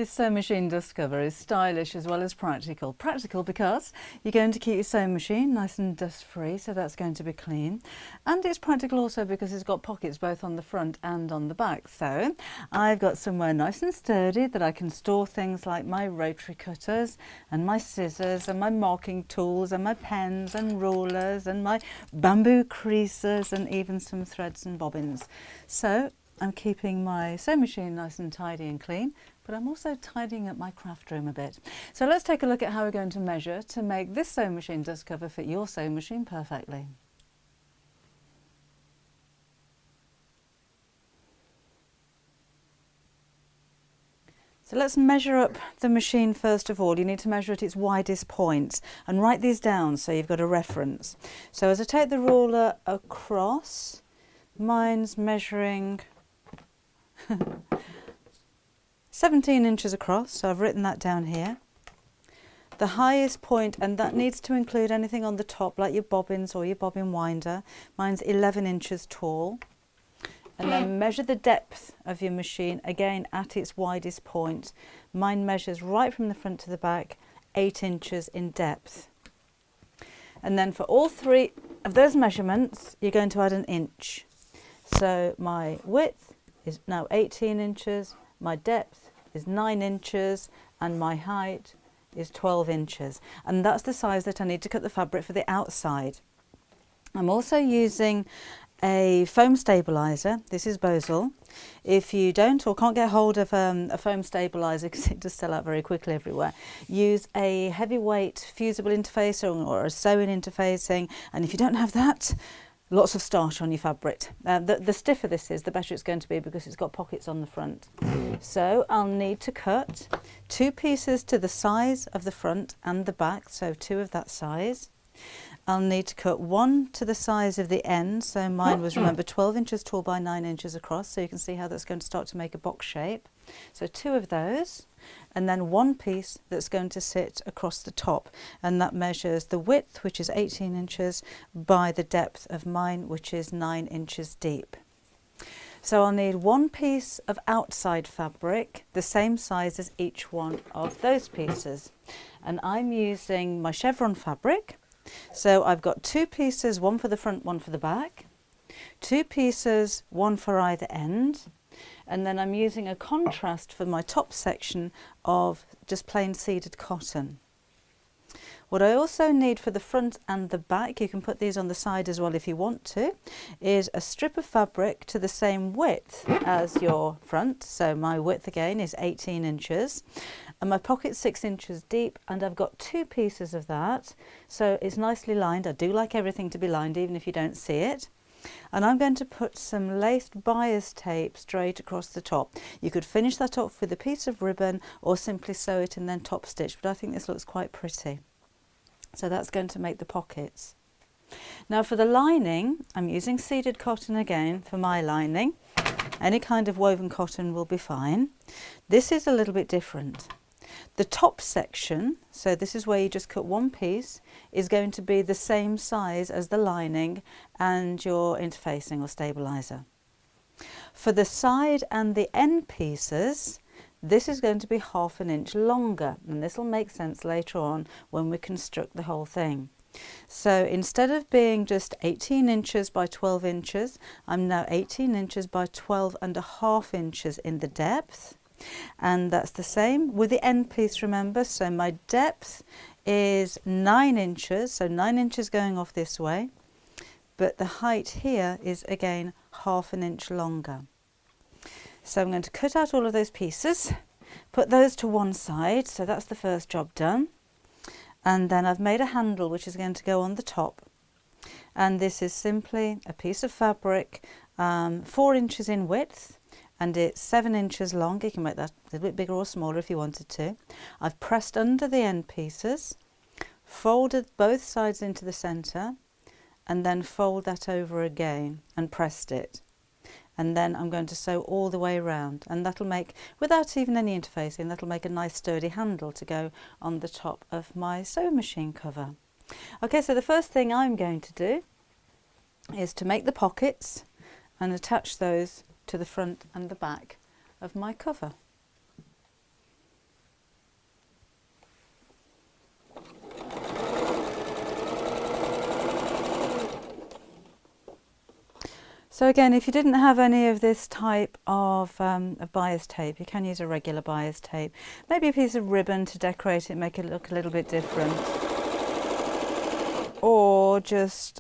This sewing machine dust cover is stylish as well as practical. Practical because you're going to keep your sewing machine nice and dust free, so that's going to be clean. And it's practical also because it's got pockets both on the front and on the back. So I've got somewhere nice and sturdy that I can store things like my rotary cutters and my scissors and my marking tools and my pens and rulers and my bamboo creasers and even some threads and bobbins. So I'm keeping my sewing machine nice and tidy and clean, but I'm also tidying up my craft room a bit. So let's take a look at how we're going to measure to make this sewing machine dust cover fit your sewing machine perfectly. So let's measure up the machine first of all. You need to measure at its widest point and write these down so you've got a reference. So as I take the ruler across, mine's measuring 17 inches across, so I've written that down here. The highest point, and that needs to include anything on the top like your bobbins or your bobbin winder, mine's 11 inches tall. And then measure the depth of your machine again at its widest point. Mine measures right from the front to the back, 8 inches in depth. And then for all three of those measurements you're going to add an inch. So my width is now 18 inches, my depth is 9 inches and my height is 12 inches. And that's the size that I need to cut the fabric for the outside. I'm also using a foam stabiliser. This is Bosal. If you don't or can't get hold of a foam stabiliser, because it does sell out very quickly everywhere, use a heavyweight fusible interfacer or a sewing interfacing, and if you don't have that, lots of starch on your fabric. The stiffer this is, the better it's going to be because it's got pockets on the front. So I'll need to cut 2 pieces to the size of the front and the back, so 2 of that size. I'll need to cut 1 to the size of the end, so mine was, remember, 12 inches tall by 9 inches across, so you can see how that's going to start to make a box shape. So 2 of those, and then 1 piece that's going to sit across the top, and that measures the width, which is 18 inches, by the depth of mine, which is 9 inches deep. So I'll need 1 piece of outside fabric, the same size as each one of those pieces. And I'm using my chevron fabric. So I've got 2 pieces, 1 for the front, 1 for the back, 2 pieces, 1 for either end, and then I'm using a contrast for my top section of just plain seeded cotton. What I also need for the front and the back, you can put these on the side as well if you want to, is a strip of fabric to the same width as your front. So my width again is 18 inches and my pocket's 6 inches deep, and I've got 2 pieces of that. So it's nicely lined. I do like everything to be lined even if you don't see it. And I'm going to put some laced bias tape straight across the top. You could finish that off with a piece of ribbon or simply sew it and then top stitch, but I think this looks quite pretty. So that's going to make the pockets. Now for the lining, I'm using seeded cotton again for my lining. Any kind of woven cotton will be fine. This is a little bit different. The top section, so this is where you just cut 1 piece, is going to be the same size as the lining and your interfacing or stabiliser. For the side and the end pieces, this is going to be ½ an inch longer, and this will make sense later on when we construct the whole thing. So instead of being just 18 inches by 12 inches, I'm now 18 inches by 12½ inches in the depth. And that's the same with the end piece, remember. So my depth is 9 inches, so 9 inches going off this way, but the height here is again ½ an inch longer. So I'm going to cut out all of those pieces, put those to one side, so that's the first job done. And then I've made a handle which is going to go on the top, and this is simply a piece of fabric 4 inches in width, and it's 7 inches long. You can make that a little bit bigger or smaller if you wanted to. I've pressed under the end pieces, folded both sides into the centre, and then fold that over again and pressed it. And then I'm going to sew all the way around, and that'll make, without even any interfacing, that'll make a nice sturdy handle to go on the top of my sewing machine cover. Okay, so the first thing I'm going to do is to make the pockets and attach those to the front and the back of my cover. So again, if you didn't have any of this type of bias tape, you can use a regular bias tape. Maybe a piece of ribbon to decorate it, make it look a little bit different. Or just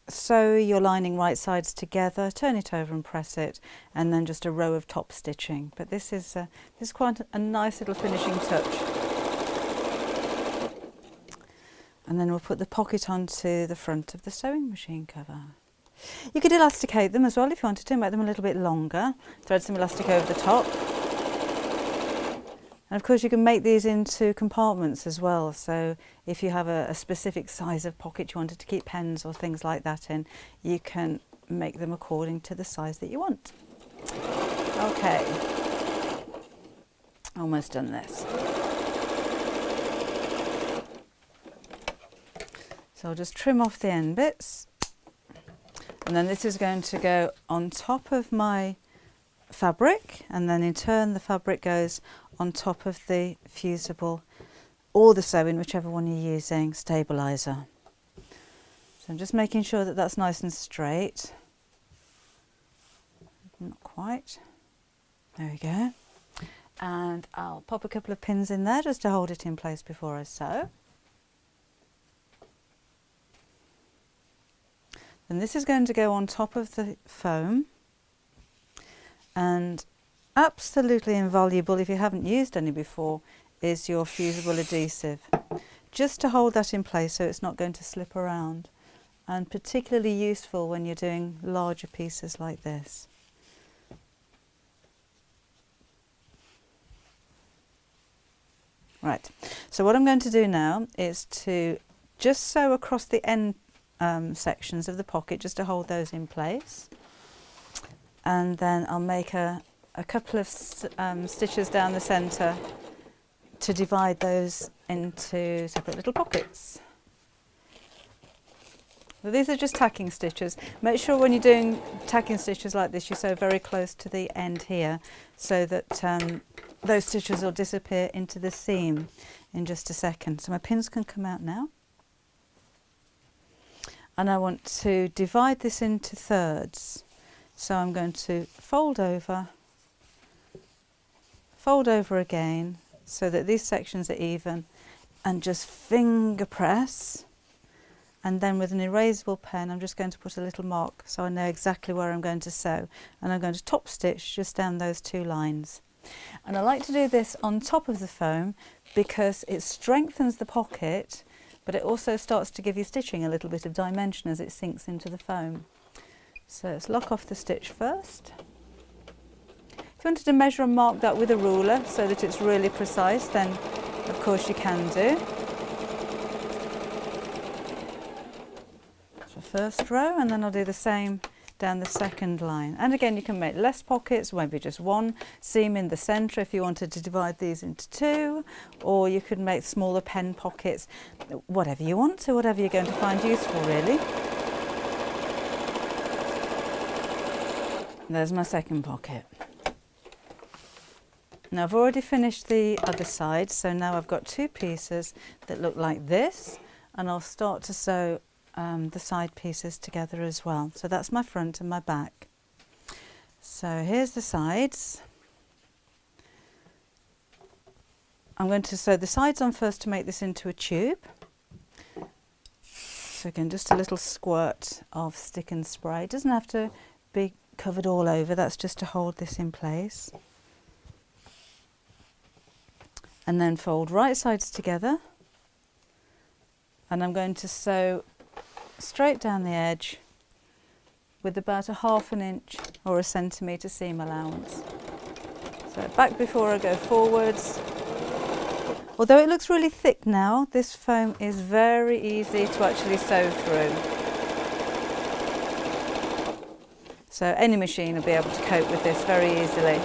sew your lining right sides together, turn it over and press it, and then just a row of top stitching. But this is quite a nice little finishing touch. And then we'll put the pocket onto the front of the sewing machine cover. You could elasticate them as well if you wanted to, make them a little bit longer, thread some elastic over the top. And of course you can make these into compartments as well, so if you have a specific size of pocket you wanted to keep pens or things like that in, you can make them according to the size that you want. Okay, almost done this. So I'll just trim off the end bits. And then this is going to go on top of my fabric, and then in turn the fabric goes on top of the fusible or the sewing, whichever one you're using, stabiliser. So I'm just making sure that that's nice and straight. Not quite. There we go. And I'll pop a couple of pins in there just to hold it in place before I sew. And this is going to go on top of the foam, and absolutely invaluable if you haven't used any before is your fusible adhesive, just to hold that in place so it's not going to slip around, and particularly useful when you're doing larger pieces like this. Right, so what I'm going to do now is to just sew across the end sections of the pocket just to hold those in place, and then I'll make a couple of stitches down the centre to divide those into separate little pockets. So these are just tacking stitches. Make sure when you're doing tacking stitches like this you sew very close to the end here so that those stitches will disappear into the seam in just a second. So my pins can come out now. And I want to divide this into thirds. So I'm going to fold over again so that these sections are even, and just finger press, and then with an erasable pen I'm just going to put a little mark so I know exactly where I'm going to sew, and I'm going to top stitch just down those two lines. And I like to do this on top of the foam because it strengthens the pocket, but it also starts to give you stitching a little bit of dimension as it sinks into the foam. So let's lock off the stitch first. If you wanted to measure and mark that with a ruler so that it's really precise, then of course you can do. So first row, and then I'll do the same down the second line. And again you can make less pockets, maybe just one seam in the centre if you wanted to divide these into two, or you could make smaller pen pockets, whatever you want to, whatever you're going to find useful really. There's my second pocket. Now I've already finished the other side, so now I've got two pieces that look like this, and I'll start to sew the side pieces together as well. So that's my front and my back. So here's the sides. I'm going to sew the sides on first to make this into a tube. So again, just a little squirt of stick and spray. It doesn't have to be covered all over, that's just to hold this in place. And then fold right sides together, and I'm going to sew straight down the edge with about a ½ inch or a centimetre seam allowance. So back before I go forwards. Although it looks really thick now, this foam is very easy to actually sew through. So any machine will be able to cope with this very easily.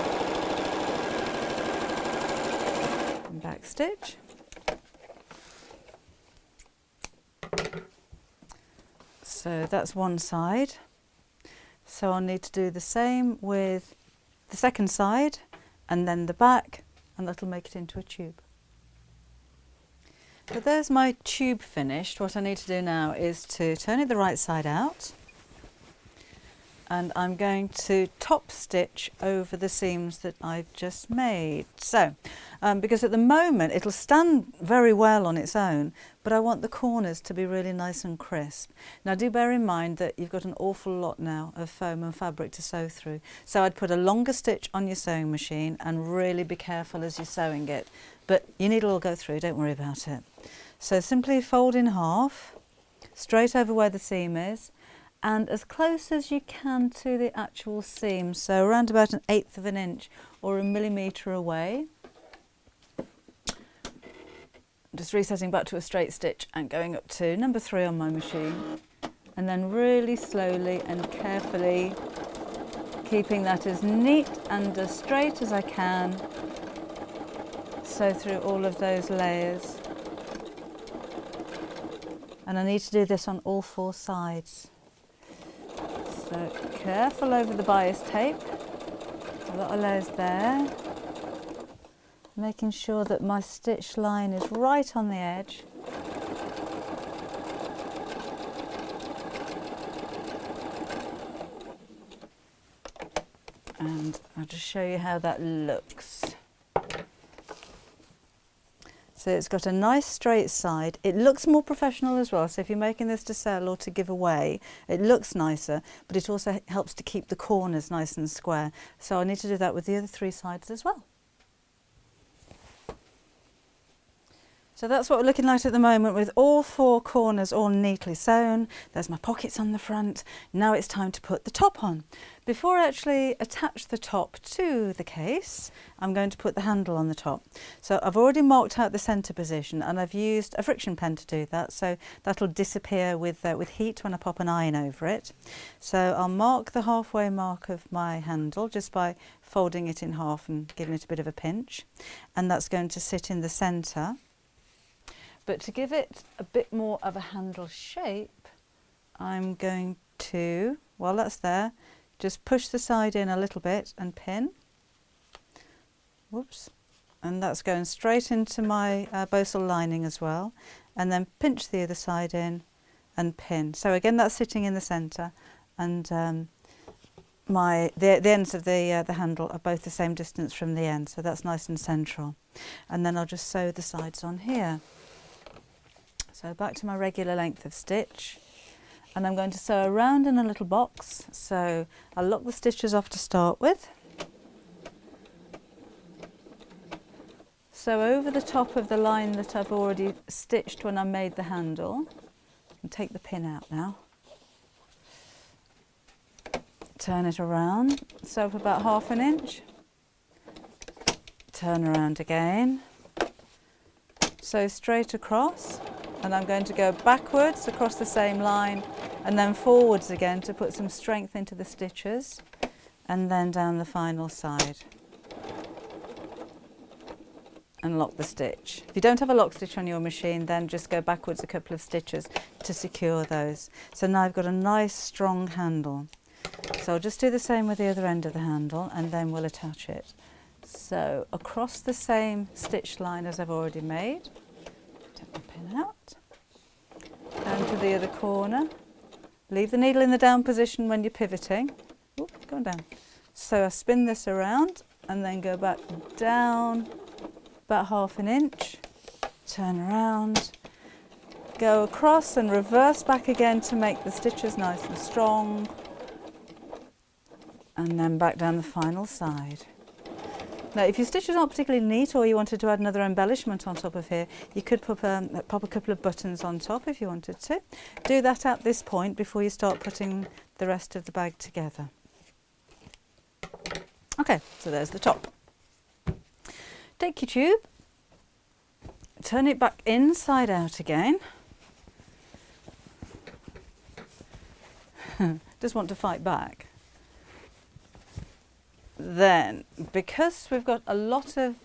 And back stitch. So that's one side. So I'll need to do the same with the second side and then the back, and that'll make it into a tube. So there's my tube finished. What I need to do now is to turn it the right side out, and I'm going to top stitch over the seams that I've just made. So, because at the moment it'll stand very well on its own, but I want the corners to be really nice and crisp. Now do bear in mind that you've got an awful lot now of foam and fabric to sew through. So I'd put a longer stitch on your sewing machine and really be careful as you're sewing it. But you need it all go through, don't worry about it. So simply fold in half, straight over where the seam is, and as close as you can to the actual seam, so around about 1/8 of an inch or 1 millimetre away. Just resetting back to a straight stitch and going up to number 3 on my machine, and then really slowly and carefully keeping that as neat and as straight as I can, sew through all of those layers. And I need to do this on all 4 sides. So careful over the bias tape, a lot of layers there, making sure that my stitch line is right on the edge. And I'll just show you how that looks. So it's got a nice straight side. It looks more professional as well. So if you're making this to sell or to give away, it looks nicer, but it also helps to keep the corners nice and square. So I need to do that with the other 3 sides as well. So that's what we're looking like at the moment, with all 4 corners all neatly sewn. There's my pockets on the front. Now it's time to put the top on. Before I actually attach the top to the case, I'm going to put the handle on the top. So I've already marked out the centre position, and I've used a friction pen to do that, so that'll disappear with heat when I pop an iron over it. So I'll mark the halfway mark of my handle just by folding it in half and giving it a bit of a pinch, and that's going to sit in the centre. But to give it a bit more of a handle shape, I'm going to, while that's there, just push the side in a little bit and pin. Whoops. And that's going straight into my bosal lining as well. And then pinch the other side in and pin. So again, that's sitting in the centre, and the ends of the handle are both the same distance from the end, so that's nice and central. And then I'll just sew the sides on here. So back to my regular length of stitch, and I'm going to sew around in a little box. So I'll lock the stitches off to start with. Sew over the top of the line that I've already stitched when I made the handle, and take the pin out now. Turn it around, sew for about 1/2 inch. Turn around again. Sew straight across. And I'm going to go backwards across the same line and then forwards again to put some strength into the stitches, and then down the final side and lock the stitch. If you don't have a lock stitch on your machine, then just go backwards a couple of stitches to secure those. So now I've got a nice strong handle. So I'll just do the same with the other end of the handle, and then we'll attach it. So across the same stitch line as I've already made. Take the pin out, down to the other corner. Leave the needle in the down position when you're pivoting. Ooh, going down. So I spin this around and then go back down about 1/2 inch, turn around, go across and reverse back again to make the stitches nice and strong, and then back down the final side. Now, if your stitches aren't particularly neat, or you wanted to add another embellishment on top of here, you could pop a couple of buttons on top if you wanted to. Do that at this point before you start putting the rest of the bag together. Okay, so there's the top. Take your tube, turn it back inside out again. Just want to fight back. Then, because we've got a lot of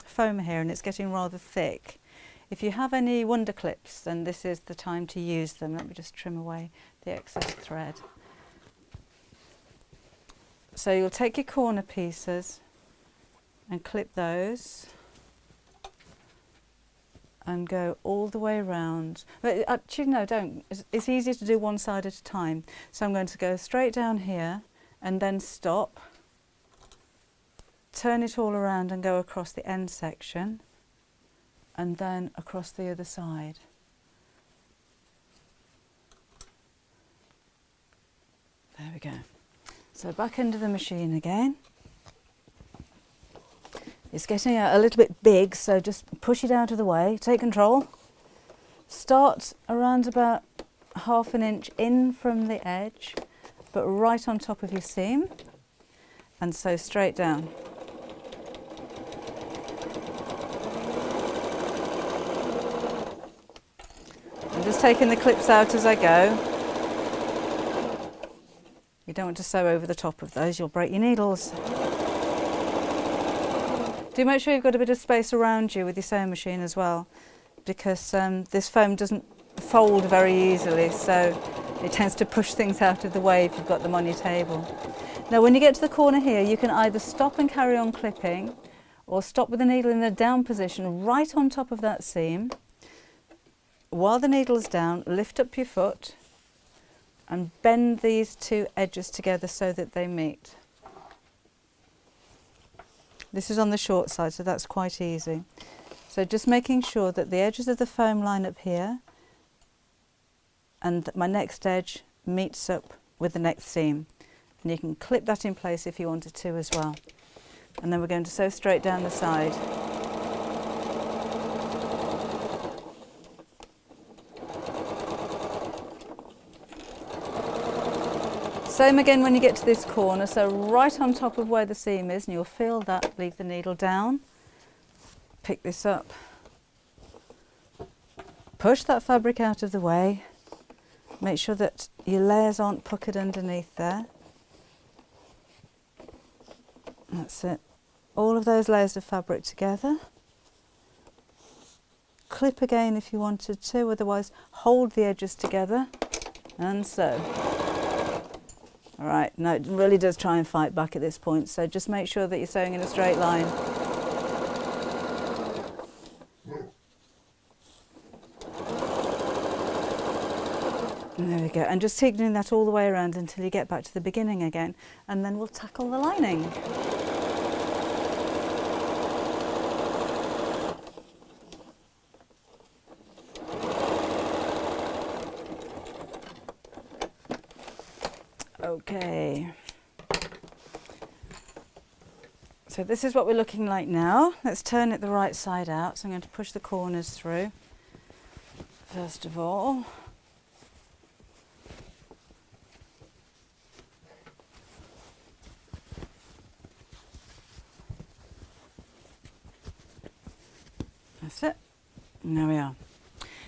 foam here and it's getting rather thick, if you have any wonder clips, then this is the time to use them. Let me just trim away the excess thread. So you'll take your corner pieces and clip those and go all the way around. But actually no, don't. It's easier to do one side at a time. So I'm going to go straight down here and then stop, turn it all around and go across the end section and then across the other side. There we go. So back into the machine again. It's getting a little bit big, so just push it out of the way, take control. Start around about 1/2 inch in from the edge, but right on top of your seam, and sew straight down. I'm just taking the clips out as I go. You don't want to sew over the top of those, you'll break your needles. Do make sure you've got a bit of space around you with your sewing machine as well, because this foam doesn't fold very easily, so it tends to push things out of the way if you've got them on your table. Now when you get to the corner here, you can either stop and carry on clipping, or stop with the needle in the down position right on top of that seam. While the needle is down, lift up your foot and bend these two edges together so that they meet. This is on the short side, so that's quite easy. So just making sure that the edges of the foam line up here and my next edge meets up with the next seam. And you can clip that in place if you wanted to as well. And then we're going to sew straight down the side. Same again when you get to this corner, so right on top of where the seam is, and you'll feel that, leave the needle down, pick this up, push that fabric out of the way, make sure that your layers aren't puckered underneath there. That's it. All of those layers of fabric together. Clip again if you wanted to, otherwise hold the edges together and sew. All right, no, it really does try and fight back at this point, so just make sure that you're sewing in a straight line. And there we go, and just keep doing that all the way around until you get back to the beginning again, and then we'll tackle the lining. Okay, so this is what we're looking like now. Let's turn it the right side out. So I'm going to push the corners through first of all. That's it. And there we are.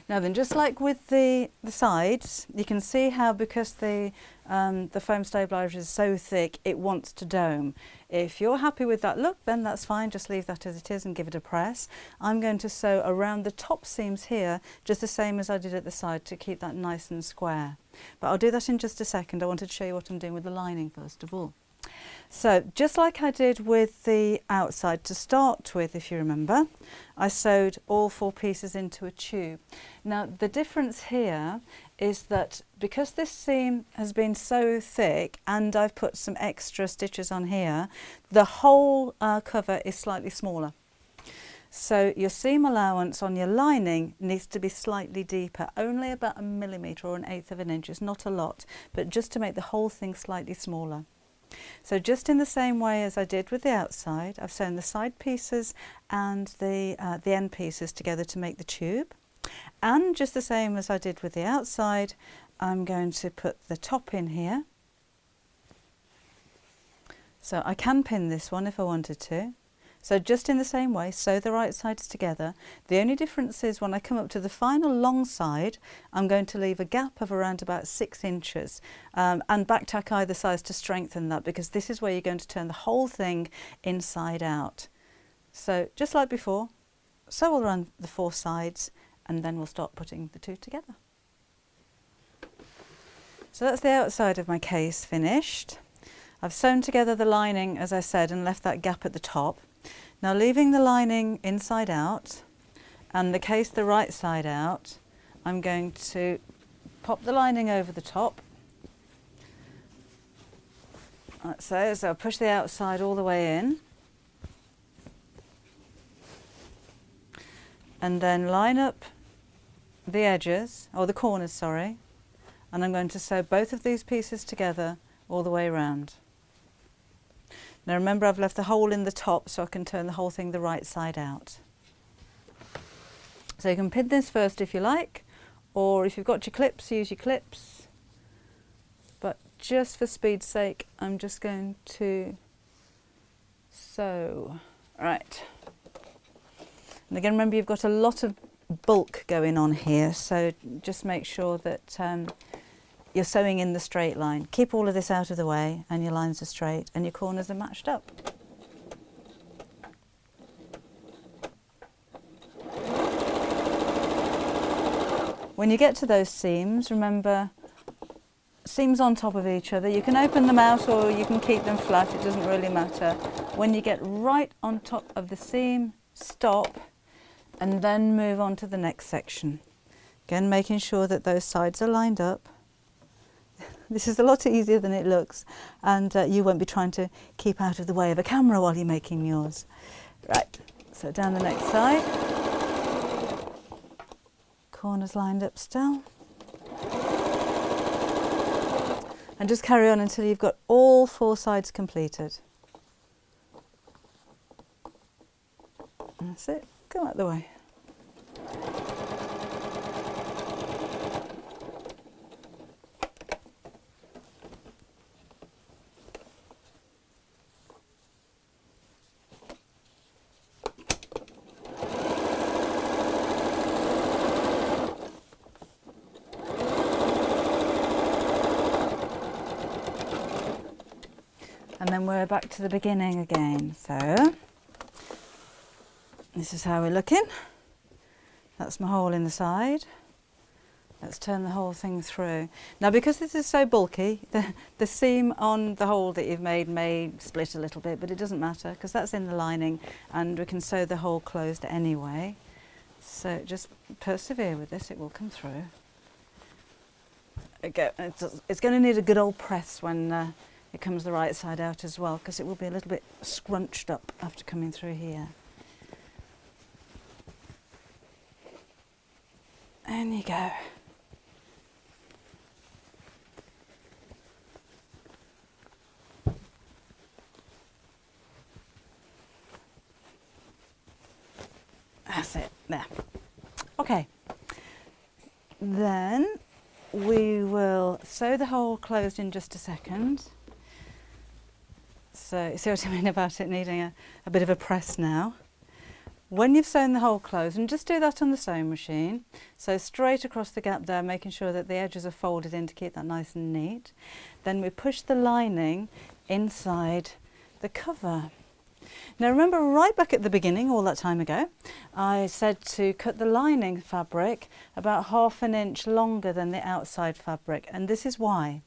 Now then, just like with the sides, you can see how because the foam stabiliser is so thick, it wants to dome. If you're happy with that look, then that's fine, just leave that as it is and give it a press. I'm going to sew around the top seams here, just the same as I did at the side, to keep that nice and square. But I'll do that in just a second. I wanted to show you what I'm doing with the lining first of all. So just like I did with the outside to start with, if you remember, I sewed all 4 pieces into a tube. Now the difference here is that because this seam has been so thick and I've put some extra stitches on here, the whole cover is slightly smaller. So your seam allowance on your lining needs to be slightly deeper, only about 1 millimetre or 1/8 of an inch. It's not a lot, but just to make the whole thing slightly smaller. So just in the same way as I did with the outside, I've sewn the side pieces and the end pieces together to make the tube. And just the same as I did with the outside, I'm going to put the top in here. So I can pin this one if I wanted to. So just in the same way, sew the right sides together. The only difference is when I come up to the final long side, I'm going to leave a gap of around about 6 inches and back tack either side to strengthen that, because this is where you're going to turn the whole thing inside out. So just like before, sew all around the 4 sides and then we'll start putting the 2 together. So that's the outside of my case finished. I've sewn together the lining, as I said, and left that gap at the top. Now leaving the lining inside out and the case the right side out, I'm going to pop the lining over the top. Like so, I'll push the outside all the way in. And then line up the edges, or the corners, sorry. And I'm going to sew both of these pieces together all the way around. Now remember, I've left the hole in the top so I can turn the whole thing the right side out. So you can pin this first if you like, or if you've got your clips, use your clips. But just for speed's sake, I'm just going to sew. Right. And again, remember, you've got a lot of bulk going on here, so just make sure that you're sewing in the straight line. Keep all of this out of the way and your lines are straight and your corners are matched up. When you get to those seams, remember, seams on top of each other. You can open them out or you can keep them flat, it doesn't really matter. When you get right on top of the seam, stop and then move on to the next section. Again, making sure that those sides are lined up. This is a lot easier than it looks, and you won't be trying to keep out of the way of a camera while you're making yours. Right, so down the next side. Corners lined up still. And just carry on until you've got all 4 sides completed. That's it, go out the way. And then we're back to the beginning again. So this is how we're looking. That's my hole in the side. Let's turn the whole thing through. Now, because this is so bulky, the seam on the hole that you've made may split a little bit, but it doesn't matter because that's in the lining and we can sew the hole closed anyway. So just persevere with this, it will come through. Okay, it's going to need a good old press when it comes the right side out as well, because it will be a little bit scrunched up after coming through here. And you go. That's it, there. Okay, then we will sew the hole closed in just a second. So, see what I mean about it needing a bit of a press now. When you've sewn the hole closed, and just do that on the sewing machine, so straight across the gap there, making sure that the edges are folded in to keep that nice and neat. Then we push the lining inside the cover. Now remember, right back at the beginning, all that time ago, I said to cut the lining fabric about 1/2 inch longer than the outside fabric, and this is why.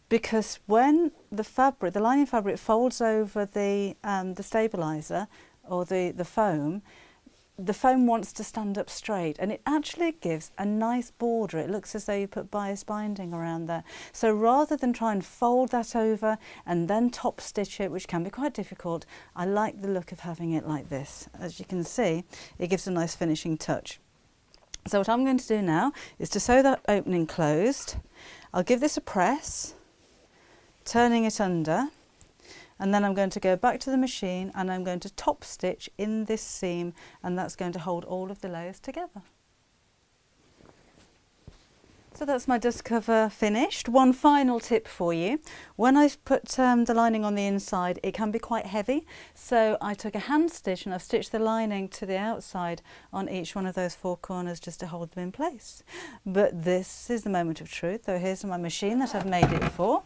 Because when the lining fabric folds over the stabiliser or the foam wants to stand up straight, and it actually gives a nice border. It looks as though you put bias binding around there. So rather than try and fold that over and then top stitch it, which can be quite difficult, I like the look of having it like this. As you can see, it gives a nice finishing touch. So what I'm going to do now is to sew that opening closed. I'll give this a press, turning it under, and then I'm going to go back to the machine and I'm going to top stitch in this seam, and that's going to hold all of the layers together. So that's my dust cover finished. One final tip for you. When I put the lining on the inside, it can be quite heavy, so I took a hand stitch and I've stitched the lining to the outside on each one of those 4 corners just to hold them in place. But this is the moment of truth. So here's my machine that I've made it for,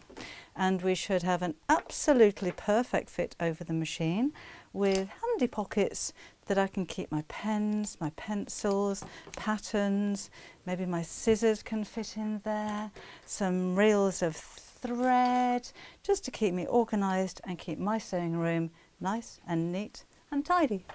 and we should have an absolutely perfect fit over the machine with handy pockets that I can keep my pens, my pencils, patterns, maybe my scissors can fit in there, some reels of thread, just to keep me organised and keep my sewing room nice and neat and tidy.